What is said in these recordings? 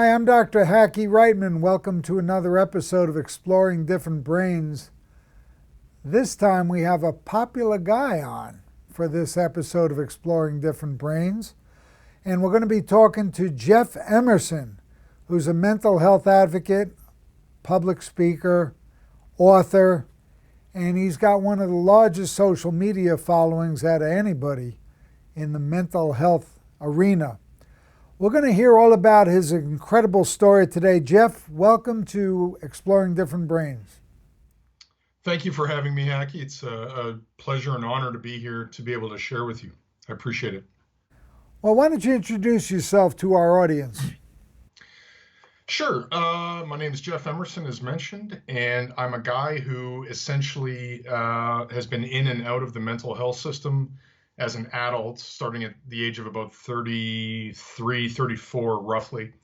Hi, I'm Dr. Hackie Reitman. Welcome to another episode of Exploring Different Brains. This time we have a popular guy on for this episode of Exploring Different Brains. And we're going to be talking to Jeff Emmerson, who's a mental health advocate, public speaker, author, and he's got one of the largest social media followings out of anybody in the mental health arena. We're going to hear all about his incredible story today. Jeff, welcome to Exploring Different Brains. Thank you for having me, Hackie. It's a pleasure and honor to be here to be able to share with you. I appreciate it. Well, why don't you introduce yourself to our audience? Sure. My name is Jeff Emmerson, as mentioned, and I'm a guy who essentially has been in and out of the mental health system as an adult, starting at the age of about 33, 34, roughly.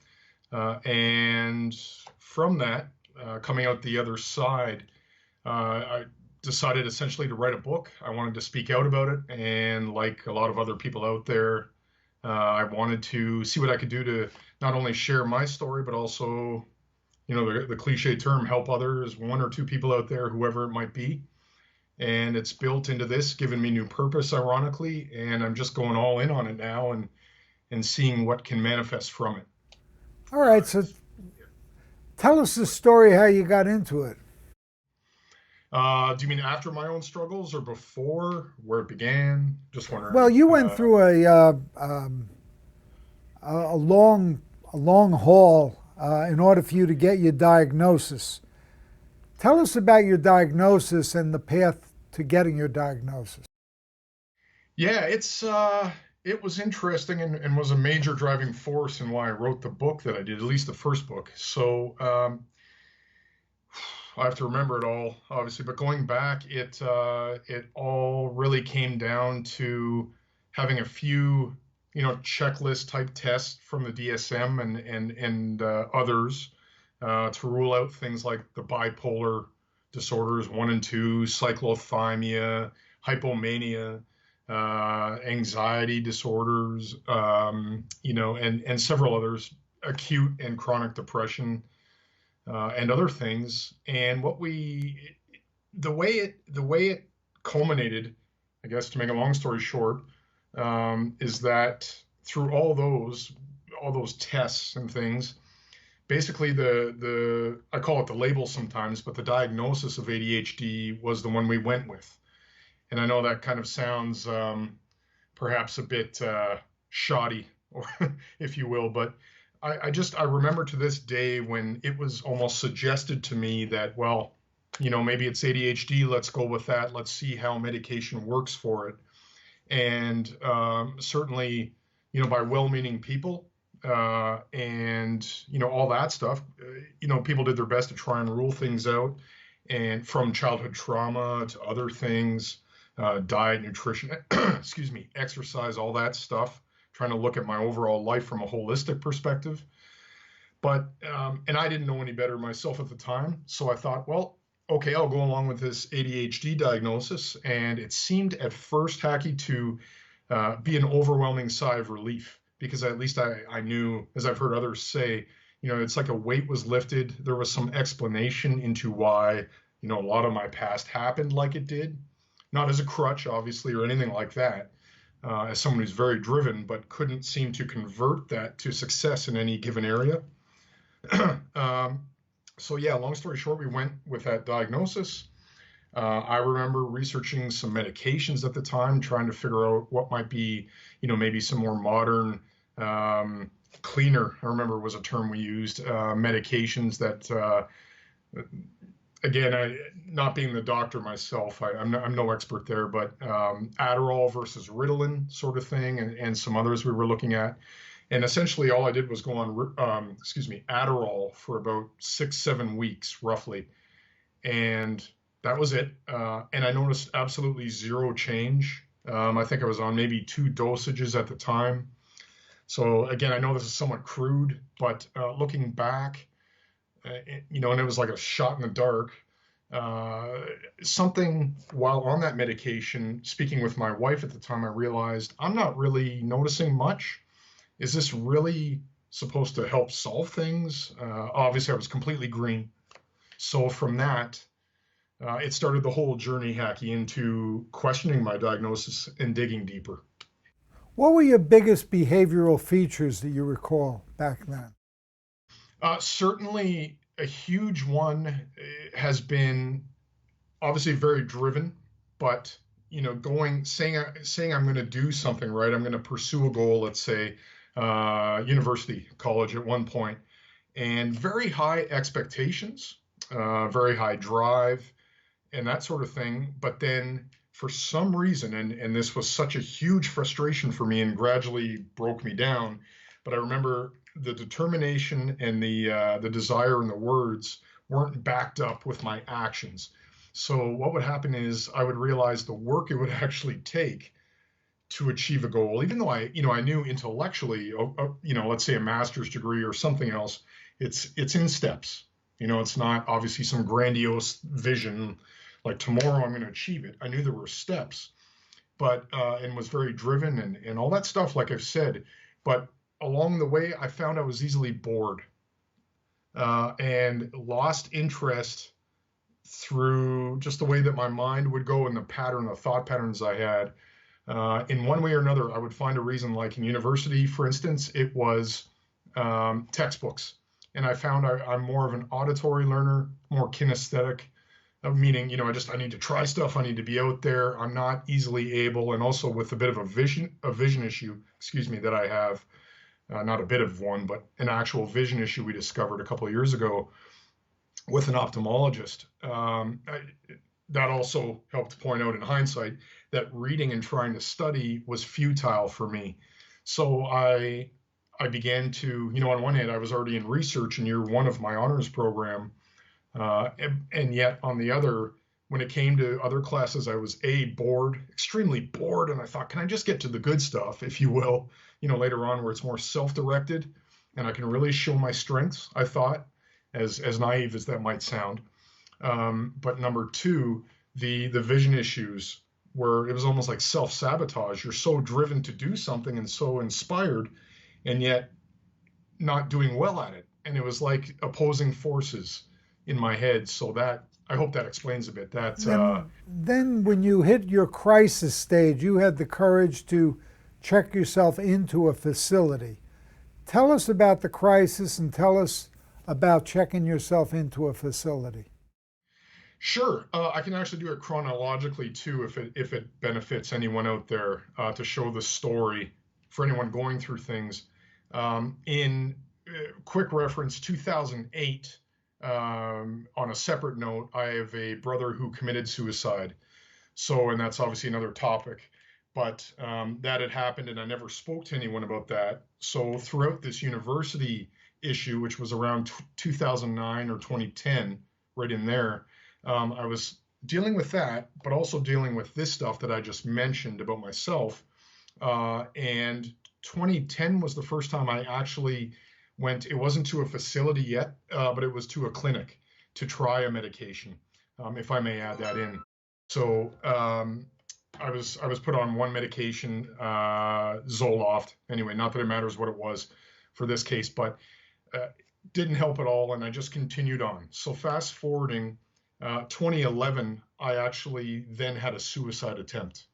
And from that, coming out the other side, I decided essentially to write a book. I wanted to speak out about it. And like a lot of other people out there, I wanted to see what I could do to not only share my story, but also, the cliche term, help others, one or two people out there, whoever it might be. And it's built into this, giving me new purpose, ironically, and I'm just going all in on it now and seeing what can manifest from it. All right, so tell us the story, how you got into it. Do you mean after my own struggles or before, where it began? Just wondering. Well, you went through a long haul in order for you to get your diagnosis. Tell us about your diagnosis and the path to getting your diagnosis. Yeah, it was interesting and was a major driving force in why I wrote the book that I did, at least the first book. So I have to remember it all, obviously, but going back, it all really came down to having a few, checklist type tests from the DSM and others. To rule out things like the bipolar disorders 1 and 2, cyclothymia, hypomania, anxiety disorders, and several others, acute and chronic depression, and other things. And the way it culminated, I guess, to make a long story short, is that through all those tests and things, basically I call it the label sometimes, but the diagnosis of ADHD was the one we went with. And I know that kind of sounds perhaps a bit shoddy, or if you will, but I remember to this day when it was almost suggested to me that, well, maybe it's ADHD, let's go with that. Let's see how medication works for it. And certainly, by well-meaning people, and all that stuff, people did their best to try and rule things out, and from childhood trauma to other things, diet, nutrition, excuse me, exercise, all that stuff, trying to look at my overall life from a holistic perspective. But and I didn't know any better myself at the time, so I thought, well, okay, I'll go along with this ADHD diagnosis. And it seemed at first, Hackie, to be an overwhelming sigh of relief, because at least I knew, as I've heard others say, it's like a weight was lifted. There was some explanation into why, a lot of my past happened like it did, not as a crutch, obviously, or anything like that, as someone who's very driven, but couldn't seem to convert that to success in any given area. So yeah, long story short, we went with that diagnosis. I remember researching some medications at the time, trying to figure out what might be, maybe some more modern, cleaner, I remember was a term we used, medications that, again, not being the doctor myself, I'm no expert there, but Adderall versus Ritalin sort of thing, and some others we were looking at. And essentially all I did was go on, Adderall for about 6-7 weeks, roughly. And that was it. And I noticed absolutely zero change. I think I was on maybe 2 dosages at the time. So again, I know this is somewhat crude, but looking back, and it was like a shot in the dark. Something while on that medication, speaking with my wife at the time, I realized I'm not really noticing much. Is this really supposed to help solve things. Obviously, I was completely green. So from that, it started the whole journey, Hackie, into questioning my diagnosis and digging deeper. What were your biggest behavioral features that you recall back then? Certainly, a huge one has been obviously very driven, but saying I'm going to do something, right? I'm going to pursue a goal. Let's say university, college at one point, and very high expectations, very high drive, and that sort of thing. But then for some reason, and this was such a huge frustration for me and gradually broke me down, but I remember the determination and the desire and the words weren't backed up with my actions. So what would happen is I would realize the work it would actually take to achieve a goal, even though I knew intellectually, let's say a master's degree or something else, it's in steps. It's not obviously some grandiose vision like tomorrow I'm going to achieve it. I knew there were steps, but and was very driven and all that stuff, like I've said. But along the way, I found I was easily bored and lost interest through just the way that my mind would go and the thought patterns I had. In one way or another, I would find a reason, like in university, for instance, it was textbooks. And I found I'm more of an auditory learner, more kinesthetic, meaning, I need to try stuff. I need to be out there. I'm not easily able. And also with a bit of a vision issue, excuse me, that I have, not a bit of one, but an actual vision issue we discovered a couple of years ago with an ophthalmologist. That also helped point out in hindsight that reading and trying to study was futile for me. So I began to, on one hand, I was already in research in year one of my honors program. And yet on the other, when it came to other classes, I was bored, extremely bored. And I thought, can I just get to the good stuff, if you will, later on where it's more self-directed and I can really show my strengths, I thought, as naive as that might sound. But number two, the vision issues where it was almost like self-sabotage. You're so driven to do something and so inspired, and yet not doing well at it. And it was like opposing forces in my head. So that, I hope that explains a bit. Then when you hit your crisis stage, you had the courage to check yourself into a facility. Tell us about the crisis and tell us about checking yourself into a facility. Sure. I can actually do it chronologically too, if it benefits anyone out there, to show the story for anyone going through things. In quick reference, 2008, on a separate note, I have a brother who committed suicide. So, and that's obviously another topic, but that had happened and I never spoke to anyone about that. So throughout this university issue, which was around 2009 or 2010, right in there, I was dealing with that, but also dealing with this stuff that I just mentioned about myself. And 2010 was the first time I actually went, it wasn't to a facility yet, but it was to a clinic to try a medication, if I may add that in. So I was put on one medication, Zoloft. Anyway, not that it matters what it was for this case, but didn't help at all, and I just continued on. So fast forwarding, 2011, I actually then had a suicide attempt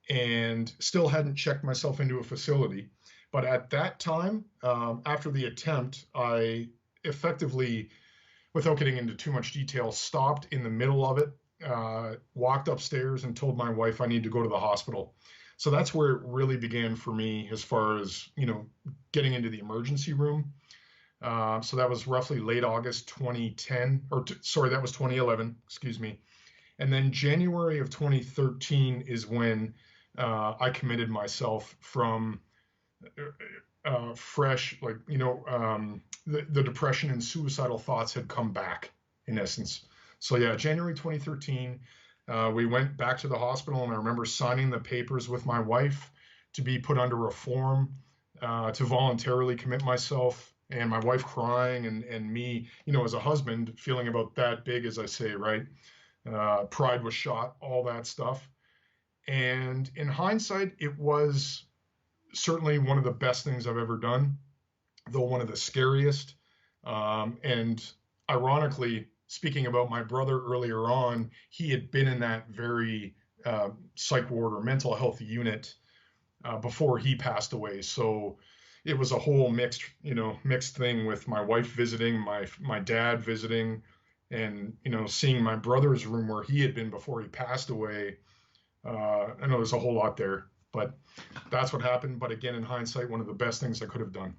and still hadn't checked myself into a facility. But at that time, after the attempt, I effectively, without getting into too much detail, stopped in the middle of it, walked upstairs and told my wife I need to go to the hospital. So that's where it really began for me as far as, getting into the emergency room. So that was roughly late August 2010, that was 2011, excuse me. And then January of 2013 is when I committed myself from fresh, the depression and suicidal thoughts had come back, in essence. So yeah, January 2013, we went back to the hospital, and I remember signing the papers with my wife to be put under a form to voluntarily commit myself. And my wife crying and me, as a husband, feeling about that big, as I say, right? Pride was shot, all that stuff. And in hindsight, it was certainly one of the best things I've ever done. though one of the scariest. And ironically, speaking about my brother earlier on, he had been in that very psych ward or mental health unit before he passed away. So it was a whole mixed thing with my wife visiting, my dad visiting, and seeing my brother's room where he had been before he passed away. I know there's a whole lot there, but that's what happened. But again, in hindsight, one of the best things I could have done.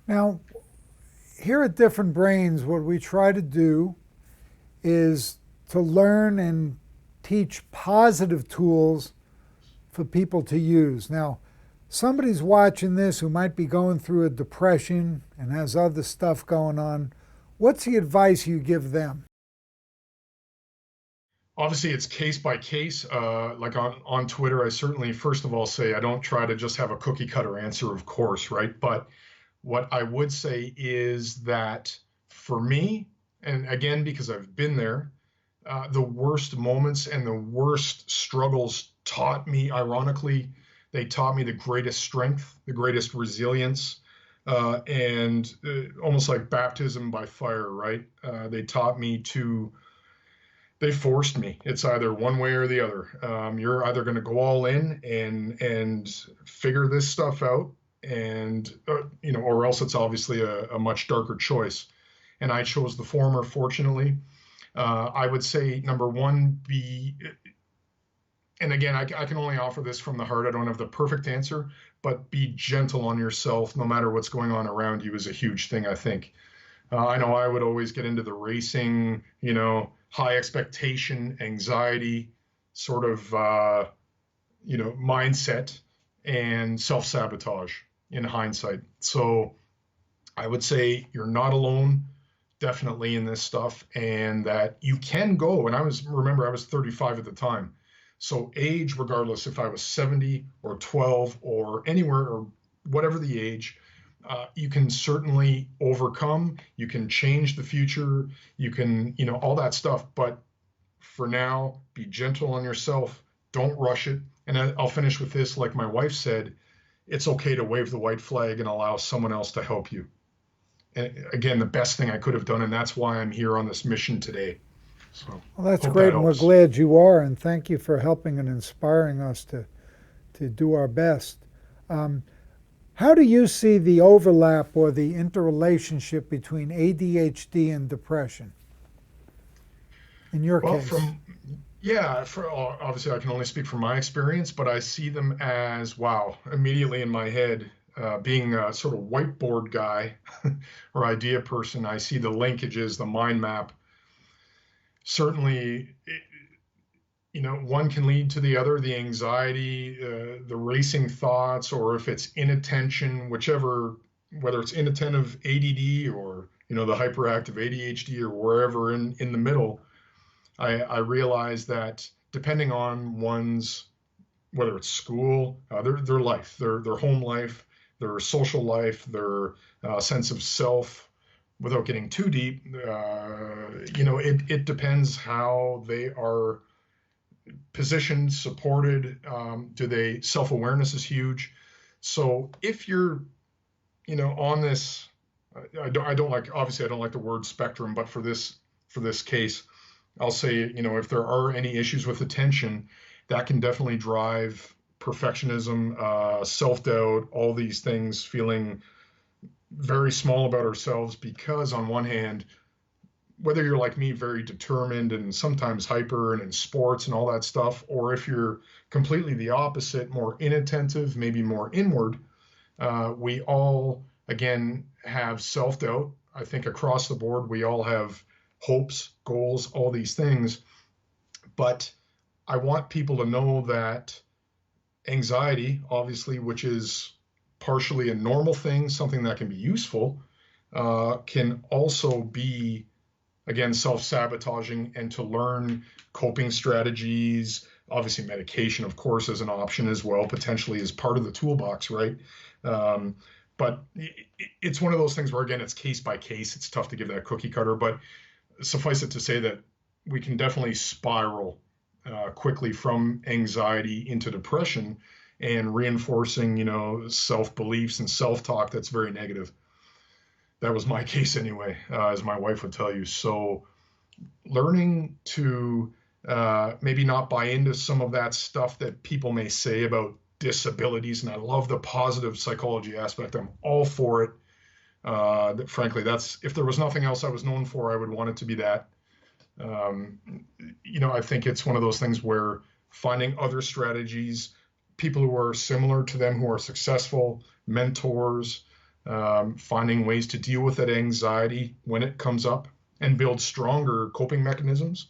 Now, here at Different Brains, what we try to do is to learn and teach positive tools for people to use. Now, somebody's watching this who might be going through a depression and has other stuff going on. What's the advice you give them? Obviously, it's case by case. Like on Twitter, I certainly, first of all, say I don't try to just have a cookie cutter answer, of course, right? But what I would say is that for me, and again, because I've been there, the worst moments and the worst struggles taught me, ironically, they taught me the greatest strength, the greatest resilience, and almost like baptism by fire, right? They forced me. It's either one way or the other. You're either going to go all in and figure this stuff out, and or else it's obviously a much darker choice. And I chose the former, fortunately. I would say number one, and again, I can only offer this from the heart. I don't have the perfect answer, but be gentle on yourself, no matter what's going on around you, is a huge thing, I think. I know I would always get into the racing, high expectation, anxiety sort of, mindset and self-sabotage in hindsight. So I would say you're not alone, definitely, in this stuff, and that you can go. And I was 35 at the time. So age, regardless if I was 70 or 12 or anywhere or whatever the age, you can certainly overcome, you can change the future, you can, all that stuff. But for now, be gentle on yourself. Don't rush it. And I'll finish with this. Like my wife said, it's okay to wave the white flag and allow someone else to help you. And again, the best thing I could have done. And that's why I'm here on this mission today. So, well, that's hope great, that and we're helps. glad you are, and thank you for helping and inspiring us to do our best. How do you see the overlap or the interrelationship between ADHD and depression in your Well, case? obviously I can only speak from my experience, but I see them as, wow, immediately in my head, being a sort of whiteboard guy or idea person, I see the linkages, the mind map. Certainly, one can lead to the other, the anxiety, the racing thoughts, or if it's inattention, whether it's inattentive ADD or, the hyperactive ADHD or wherever in the middle. I realize that depending on whether it's school, their life, their home life, their social life, their sense of self, without getting too deep, it depends how they are positioned, supported. Self-awareness is huge. So if you're, on this, I don't like, obviously I don't like the word spectrum, but for this case, I'll say, if there are any issues with attention, that can definitely drive perfectionism, self-doubt, all these things, feeling very small about ourselves, because on one hand, whether you're like me, very determined and sometimes hyper and in sports and all that stuff, or if you're completely the opposite, more inattentive, maybe more inward, we all, again, have self-doubt. I think across the board, we all have hopes, goals, all these things. But I want people to know that anxiety, obviously, which is partially a normal thing, something that can be useful, can also be, again, self-sabotaging, and to learn coping strategies, obviously medication, of course, is an option as well, potentially as part of the toolbox, right? But it's one of those things where, again, it's case by case. It's tough to give that cookie cutter, but suffice it to say that we can definitely spiral quickly from anxiety into depression. and reinforcing, self-beliefs and self-talk that's very negative. That was my case anyway, as my wife would tell you. So learning to maybe not buy into some of that stuff that people may say about disabilities. And I love the positive psychology aspect. I'm all for it. Frankly, that's, if there was nothing else I was known for, I would want it to be that. Um, I think it's one of those things where finding other strategies, people who are similar to them, who are successful, mentors, finding ways to deal with that anxiety when it comes up and build stronger coping mechanisms.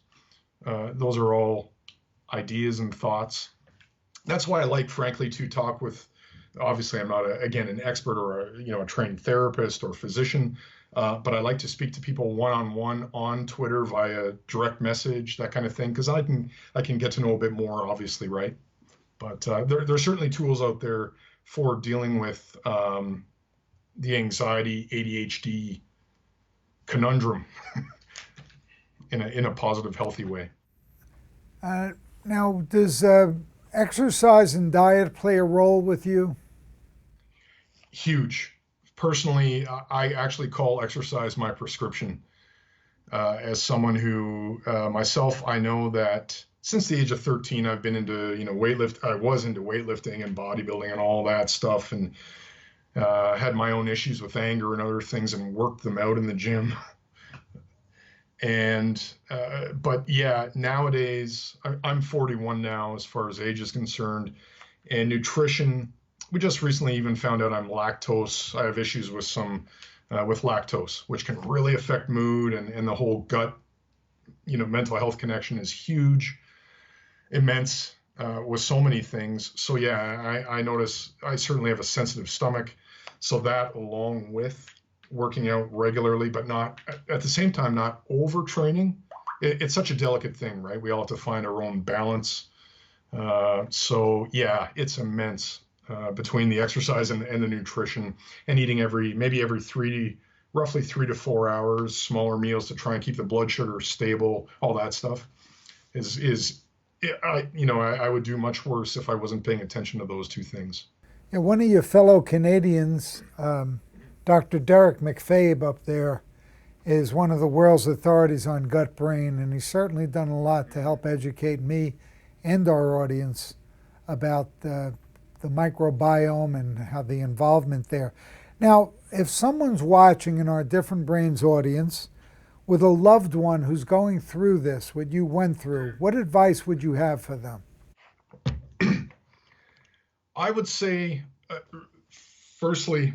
Those are all ideas and thoughts. That's why I like, frankly, to talk with, obviously I'm not, again, an expert or a trained therapist or physician, but I like to speak to people one-on-one on Twitter via direct message, that kind of thing, because I can get to know a bit more, obviously, right? But there's certainly tools out there for dealing with the anxiety, ADHD conundrum in a positive, healthy way. Now, does exercise and diet play a role with you? Huge. Personally, I actually call exercise my prescription. As someone who, myself, I know that since the age of 13, I've been into, I was into weightlifting and bodybuilding and all that stuff, and had my own issues with anger and other things and worked them out in the gym. And, but yeah, nowadays, I'm 41 now as far as age is concerned, and nutrition, we just recently even found out I'm lactose. I have issues with with lactose, which can really affect mood, and the whole gut, mental health connection is huge, immense, with so many things. So yeah, I notice I certainly have a sensitive stomach. So that, along with working out regularly, but not at the same time, not overtraining. It's such a delicate thing, right? We all have to find our own balance. So yeah, it's immense, between the exercise and the nutrition, and eating maybe every roughly 3 to 4 hours, smaller meals to try and keep the blood sugar stable. All that stuff I would do much worse if I wasn't paying attention to those two things. Yeah, one of your fellow Canadians, Dr. Derek McFabe up there, is one of the world's authorities on gut brain, and he's certainly done a lot to help educate me and our audience about the microbiome and how the involvement there. Now, if someone's watching in our Different Brains audience with a loved one who's going through this, what you went through, what advice would you have for them? I would say, firstly,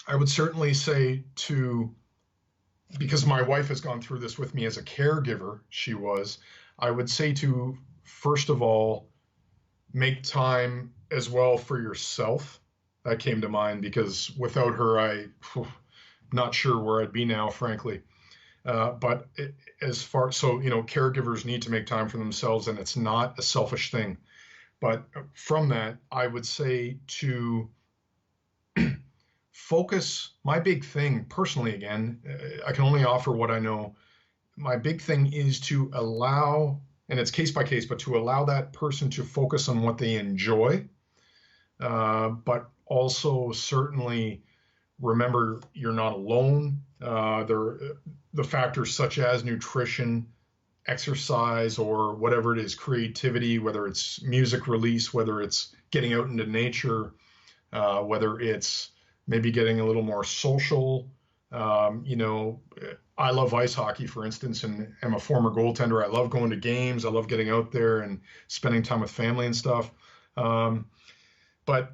I would certainly say because my wife has gone through this with me as a caregiver, I would say to, first of all, make time as well for yourself. That came to mind because without her, I'm not sure where I'd be now, frankly. But caregivers need to make time for themselves, and it's not a selfish thing. But from that, I would say to focus. My big thing personally, again, I can only offer what I know. My big thing is to allow, and it's case by case, but to allow that person to focus on what they enjoy, but also certainly remember you're not alone. The factors such as nutrition, exercise, or whatever it is, creativity, whether it's music release, whether it's getting out into nature, whether it's maybe getting a little more social. I love ice hockey, for instance, and I'm a former goaltender. I love going to games. I love getting out there and spending time with family and stuff. But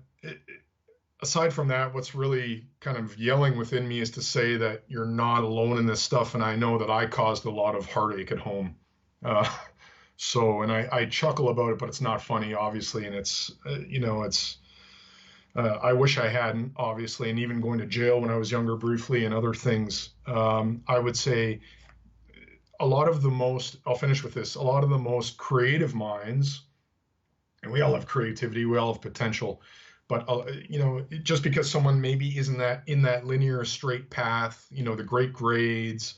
aside from that, what's really kind of yelling within me is to say that you're not alone in this stuff. And I know that I caused a lot of heartache at home. And I chuckle about it, but it's not funny, obviously. And I wish I hadn't, obviously, and even going to jail when I was younger briefly and other things. I would say I'll finish with this, a lot of the most creative minds, and we all have creativity, we all have potential, but just because someone maybe isn't in that linear straight path, the great grades,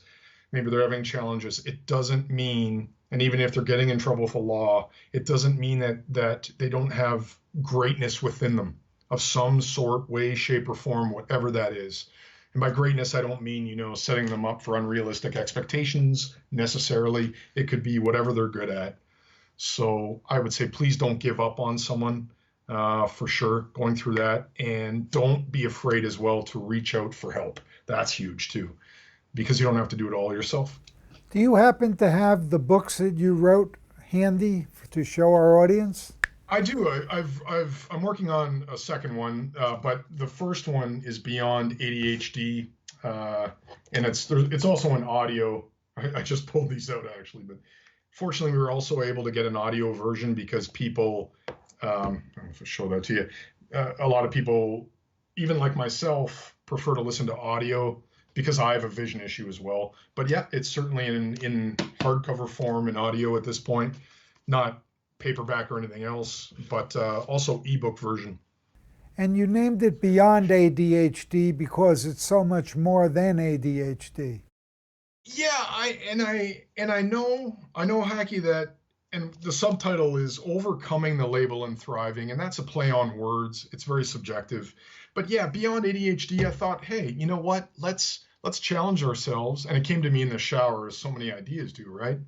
maybe they're having challenges, it doesn't mean And even if they're getting in trouble with the law, it doesn't mean that they don't have greatness within them of some sort, way, shape, or form, whatever that is. And by greatness, I don't mean, setting them up for unrealistic expectations necessarily. It could be whatever they're good at. So I would say, please don't give up on someone for sure going through that. And don't be afraid as well to reach out for help. That's huge too, because you don't have to do it all yourself. Do you happen to have the books that you wrote handy to show our audience? I do. I'm working on a second one, but the first one is Beyond ADHD, and it's also an audio. I just pulled these out actually, but fortunately we were also able to get an audio version because people, I'll show that to you. A lot of people, even like myself, prefer to listen to audio because I have a vision issue as well. But yeah, it's certainly in hardcover form and audio at this point, not paperback or anything else, but also ebook version. And you named it Beyond ADHD because it's so much more than ADHD. Yeah, I know Hackie, that, and the subtitle is Overcoming the Label and Thriving, and that's a play on words. It's very subjective. But yeah, Beyond ADHD, I thought, hey, you know what? Let's challenge ourselves. And it came to me in the shower, as so many ideas do, right?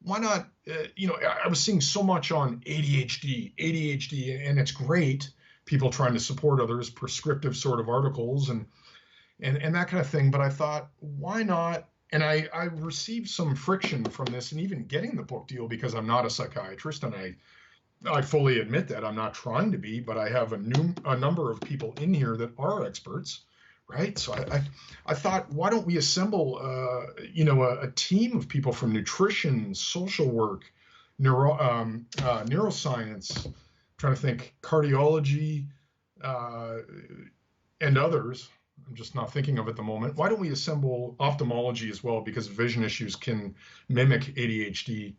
Why not, I was seeing so much on ADHD, and it's great, people trying to support others, prescriptive sort of articles and that kind of thing. But I thought, why not? And I received some friction from this, and even getting the book deal, because I'm not a psychiatrist, and I fully admit that I'm not trying to be, but I have a number of people in here that are experts, right? So I thought, why don't we assemble, a team of people from nutrition, social work, neuroscience, trying to think, cardiology, and others. I'm just not thinking of at the moment. Why don't we assemble ophthalmology as well? Because vision issues can mimic ADHD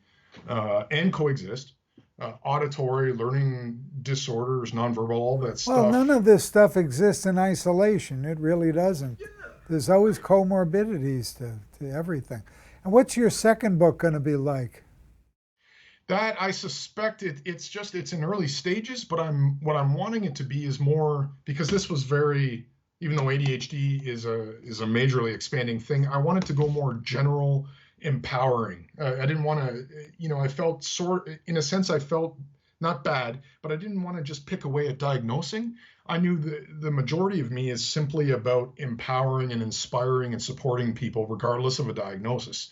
and coexist. Auditory, learning disorders, nonverbal, all that stuff. Well, none of this stuff exists in isolation. It really doesn't. There's always comorbidities to everything. And what's your second book going to be like? That, I suspect it's in early stages, but what I'm wanting it to be is more, because this was very, even though ADHD is a majorly expanding thing, I want it to go more general, empowering. I didn't want to, I felt in a sense, I felt not bad, but I didn't want to just pick away at diagnosing. I knew the majority of me is simply about empowering and inspiring and supporting people regardless of a diagnosis.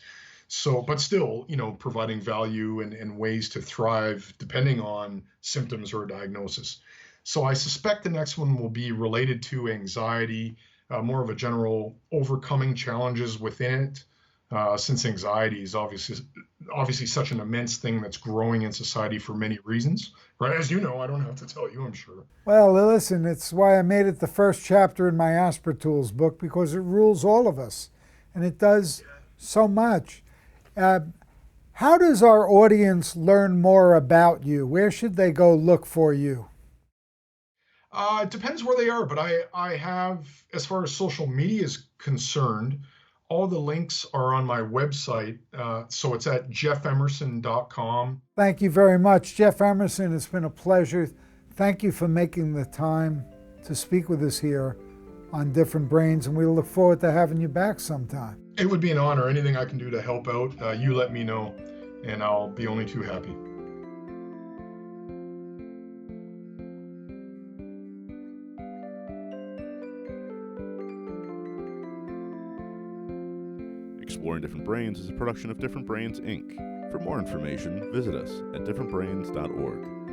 So, but still, providing value and ways to thrive depending on symptoms or a diagnosis. So I suspect the next one will be related to anxiety, more of a general overcoming challenges within it, since anxiety is obviously such an immense thing that's growing in society for many reasons. Right? As you know, I don't have to tell you, I'm sure. Well, listen, it's why I made it the first chapter in my Aspertools book, because it rules all of us, and it does so much. How does our audience learn more about you? Where should they go look for you? It depends where they are, but I have, as far as social media is concerned, all the links are on my website. So it's at jeffemerson.com. Thank you very much, Jeff Emmerson. It's been a pleasure. Thank you for making the time to speak with us here on Different Brains, and we look forward to having you back sometime. It would be an honor. Anything I can do to help out, you let me know, and I'll be only too happy. Exploring Different Brains is a production of Different Brains, Inc. For more information, visit us at differentbrains.org.